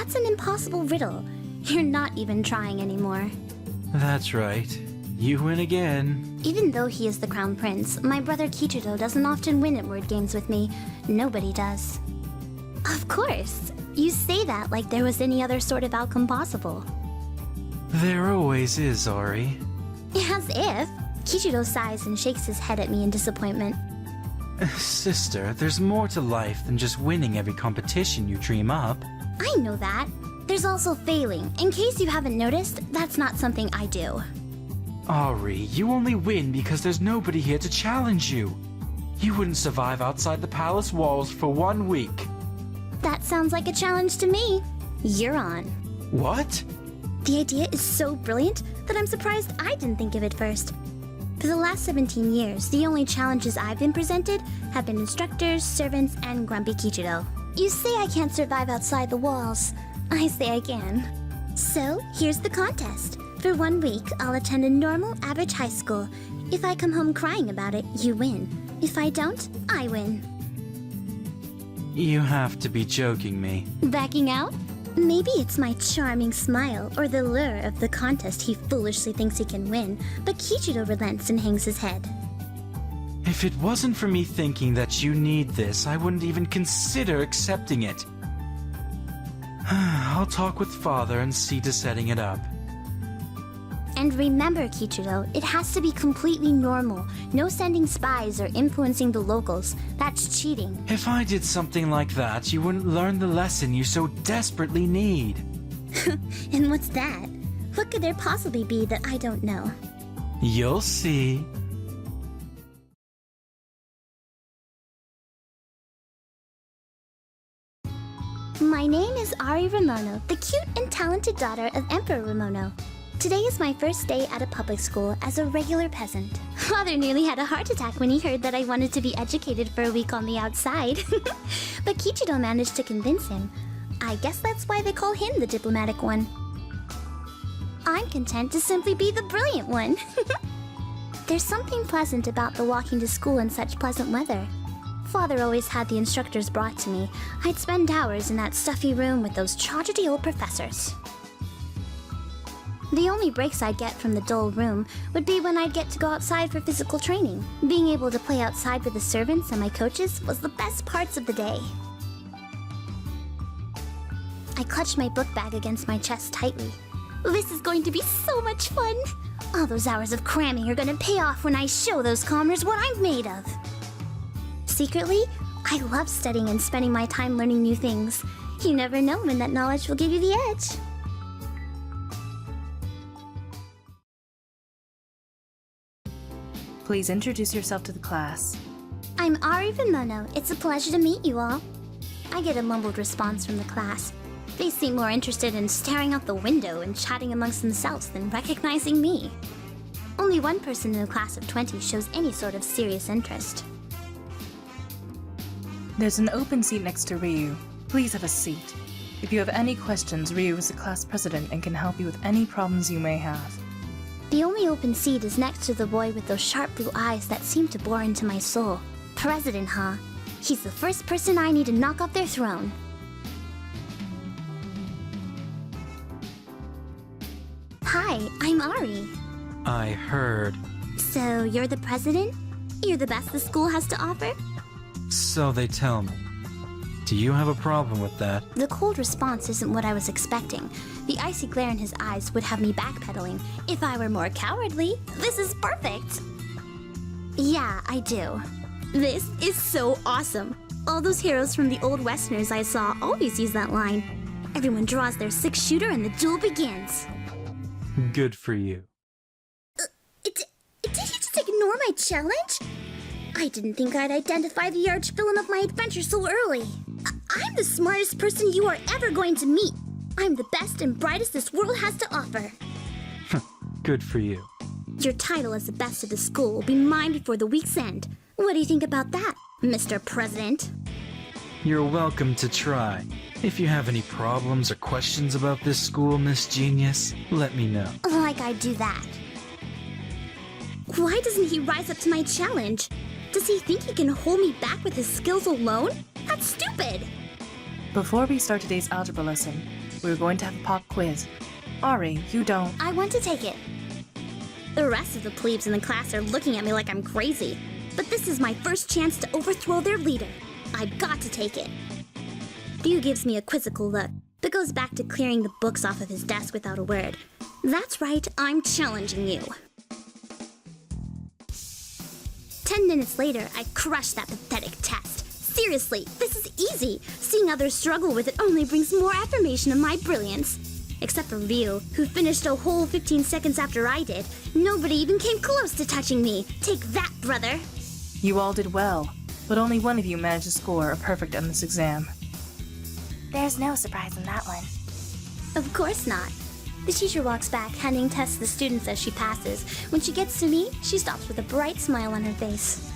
That's an impossible riddle. You're not even trying anymore. That's right. You win again. Even though he is the crown prince, my brother Kichido doesn't often win at word games with me. Nobody does. Of course. You say that like there was any other sort of outcome possible. There always is, Ahri. As if. Kichido sighs and shakes his head at me in disappointment. Sister, there's more to life than just winning every competition you dream up. I know that. There's also failing. In case you haven't noticed, that's not something I do. Ahri, you only win because there's nobody here to challenge you. You wouldn't survive outside the palace walls for 1 week. That sounds like a challenge to me. You're on. What? The idea is so brilliant that I'm surprised I didn't think of it first. For the last 17 years, the only challenges I've been presented have been instructors, servants, and Grumpy Kichido. You say I can't survive outside the walls. I say I can. So, here's the contest. For 1 week, I'll attend a normal, average high school. If I come home crying about it, you win. If I don't, I win. You have to be joking me. Backing out? Maybe it's my charming smile or the lure of the contest he foolishly thinks he can win, but Kichido relents and hangs his head. If it wasn't for me thinking that you need this, I wouldn't even consider accepting it. I'll talk with Father and see to setting it up. And remember, Kichido, it has to be completely normal. No sending spies or influencing the locals. That's cheating. If I did something like that, you wouldn't learn the lesson you so desperately need. And what's that? What could there possibly be that I don't know? You'll see. My name is Ahri Ramono, the cute and talented daughter of Emperor Ramono. Today is my first day at a public school as a regular peasant. Father nearly had a heart attack when he heard that I wanted to be educated for a week on the outside. But Kichido managed to convince him. I guess that's why they call him the diplomatic one. I'm content to simply be the brilliant one. There's something pleasant about the walking to school in such pleasant weather. Father always had the instructors brought to me. I'd spend hours in that stuffy room with those crotchety old professors. The only breaks I'd get from the dull room would be when I'd get to go outside for physical training. Being able to play outside with the servants and my coaches was the best parts of the day. I clutched my book bag against my chest tightly. This is going to be so much fun! All those hours of cramming are going to pay off when I show those commoners what I'm made of. Secretly, I love studying and spending my time learning new things. You never know when that knowledge will give you the edge. Please introduce yourself to the class. I'm Ahri Ramono. It's a pleasure to meet you all. I get a mumbled response from the class. They seem more interested in staring out the window and chatting amongst themselves than recognizing me. Only one person in a class of 20 shows any sort of serious interest. There's an open seat next to Ryuu. Please have a seat. If you have any questions, Ryuu is the class president and can help you with any problems you may have. The only open seat is next to the boy with those sharp blue eyes that seem to bore into my soul. President, huh? He's the first person I need to knock off their throne. Hi, I'm Ahri. I heard. So, you're the president? You're the best the school has to offer? So they tell me. Do you have a problem with that? The cold response isn't what I was expecting. The icy glare in his eyes would have me backpedaling. If I were more cowardly, this is perfect! Yeah, I do. This is so awesome. All those heroes from the old westerners I saw always use that line. Everyone draws their 6-shooter and the duel begins. Good for you. Did you just ignore my challenge? I didn't think I'd identify the arch-villain of my adventure so early. I'm the smartest person you are ever going to meet. I'm the best and brightest this world has to offer. Good for you. Your title as the best of the school will be mine before the week's end. What do you think about that, Mr. President? You're welcome to try. If you have any problems or questions about this school, Miss Genius, let me know. Like I'd do that. Why doesn't he rise up to my challenge? Does he think he can hold me back with his skills alone? That's stupid! Before we start today's algebra lesson, We were going to have a pop quiz. Ahri, you don't... I want to take it. The rest of the plebes in the class are looking at me like I'm crazy. But this is my first chance to overthrow their leader. I've got to take it. Ryuu gives me a quizzical look, but goes back to clearing the books off of his desk without a word. That's right, I'm challenging you. 10 minutes later, I crushed that pathetic test. Seriously, this is easy. Seeing others struggle with it only brings more affirmation of my brilliance. Except for Ryuu, who finished a whole 15 seconds after I did. Nobody even came close to touching me. Take that, brother. You all did well, but only one of you managed to score a perfect on this exam. There's no surprise in that one. Of course not. The teacher walks back, handing tests to the students as she passes. When she gets to me, she stops with a bright smile on her face.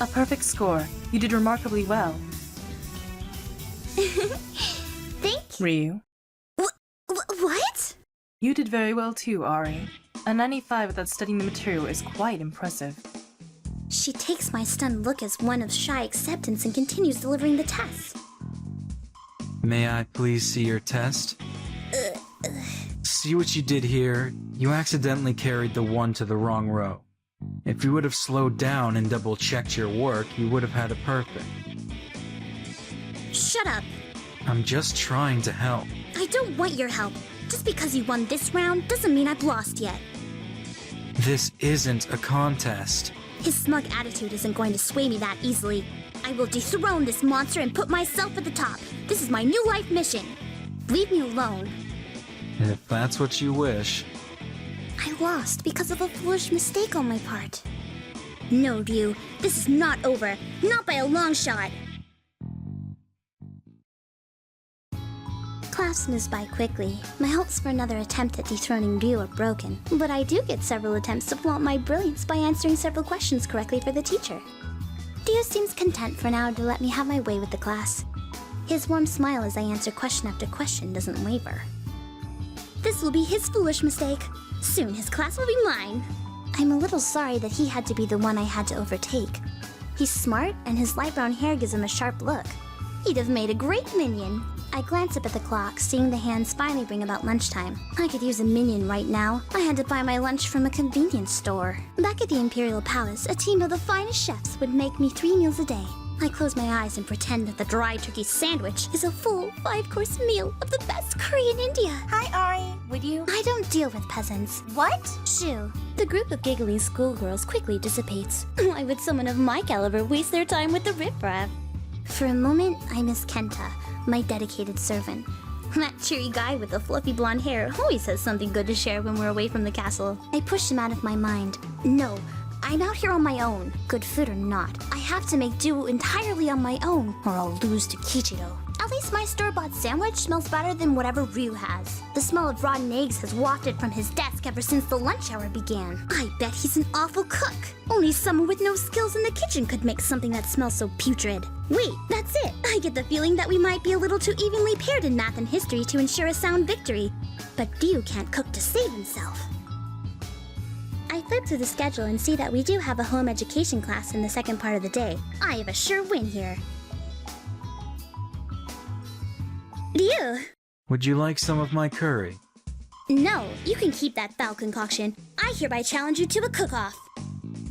A perfect score. You did remarkably well. Thank you. Ryuu. What? You did very well too, Ahri. A 95 without studying the material is quite impressive. She takes my stunned look as one of shy acceptance and continues delivering the test. May I please see your test? See what you did here? You accidentally carried the 1 to the wrong row. If you would have slowed down and double-checked your work, you would have had a perfect. Shut up. I'm just trying to help. I don't want your help. Just because you won this round doesn't mean I've lost yet. This isn't a contest. His smug attitude isn't going to sway me that easily. I will dethrone this monster and put myself at the top. This is my new life mission. Leave me alone. If that's what you wish. I lost because of a foolish mistake on my part. No, Ryuu, this is not over. Not by a long shot. Class moves by quickly. My hopes for another attempt at dethroning Ryuu are broken, but I do get several attempts to flaunt my brilliance by answering several questions correctly for the teacher. Ryuu seems content for now to let me have my way with the class. His warm smile as I answer question after question doesn't waver. This will be his foolish mistake. Soon his class will be mine. I'm a little sorry that he had to be the one I had to overtake. He's smart, and his light brown hair gives him a sharp look. He'd have made a great minion. I glance up at the clock, seeing the hands finally bring about lunchtime. I could use a minion right now. I had to buy my lunch from a convenience store. Back at the Imperial Palace, a team of the finest chefs would make me 3 meals a day. I close my eyes and pretend that the dry turkey sandwich is a full 5-course meal of the best curry in India. Hi, Ahri. Would you... I don't deal with peasants. What? Shoo. The group of giggling schoolgirls quickly dissipates. Why would someone of my caliber waste their time with the riffraff? For a moment, I miss Kenta, my dedicated servant. That cheery guy with the fluffy blonde hair always has something good to share when we're away from the castle. I push him out of my mind. No, I'm out here on my own, good food or not. I have to make do entirely on my own, or I'll lose to Kichiro. At least my store-bought sandwich smells better than whatever Ryuu has. The smell of rotten eggs has wafted from his desk ever since the lunch hour began. I bet he's an awful cook. Only someone with no skills in the kitchen could make something that smells so putrid. Wait, that's it. I get the feeling that we might be a little too evenly paired in math and history to ensure a sound victory. But Ryuu can't cook to save himself. I flip through the schedule and see that we do have a home education class in the second part of the day. I have a sure win here. Ryuu! Would you like some of my curry? No, you can keep that foul concoction. I hereby challenge you to a cook-off.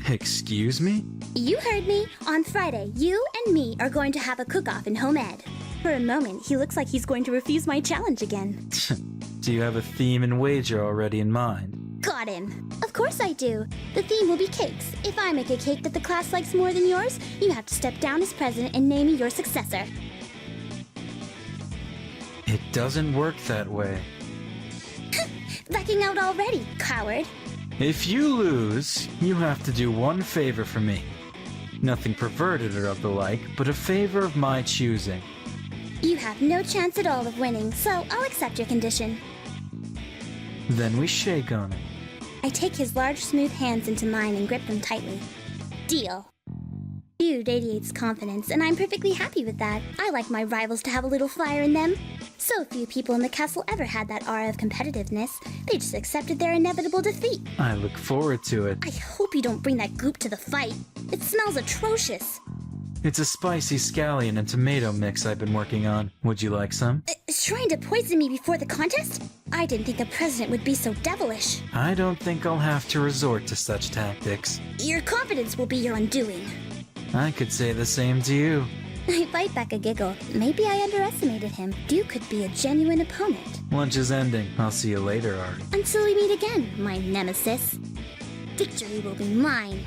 Excuse me? You heard me. On Friday, you and me are going to have a cook-off in home ed. For a moment, he looks like he's going to refuse my challenge again. Do you have a theme and wager already in mind? Got him. Of course I do. The theme will be cakes. If I make a cake that the class likes more than yours, you have to step down as president and name me your successor. It doesn't work that way. Backing out already, coward. If you lose, you have to do one favor for me. Nothing perverted or of the like, but a favor of my choosing. You have no chance at all of winning, so I'll accept your condition. Then we shake on it. I take his large, smooth hands into mine and grip them tightly. Deal. Ryuu radiates confidence, and I'm perfectly happy with that. I like my rivals to have a little fire in them. So few people in the castle ever had that aura of competitiveness. They just accepted their inevitable defeat. I look forward to it. I hope you don't bring that goop to the fight. It smells atrocious. It's a spicy scallion and tomato mix I've been working on. Would you like some? Trying to poison me before the contest? I didn't think the president would be so devilish. I don't think I'll have to resort to such tactics. Your confidence will be your undoing. I could say the same to you. I fight back a giggle. Maybe I underestimated him. You could be a genuine opponent. Lunch is ending. I'll see you later, Ahri. Until we meet again, my nemesis. Victory will be mine.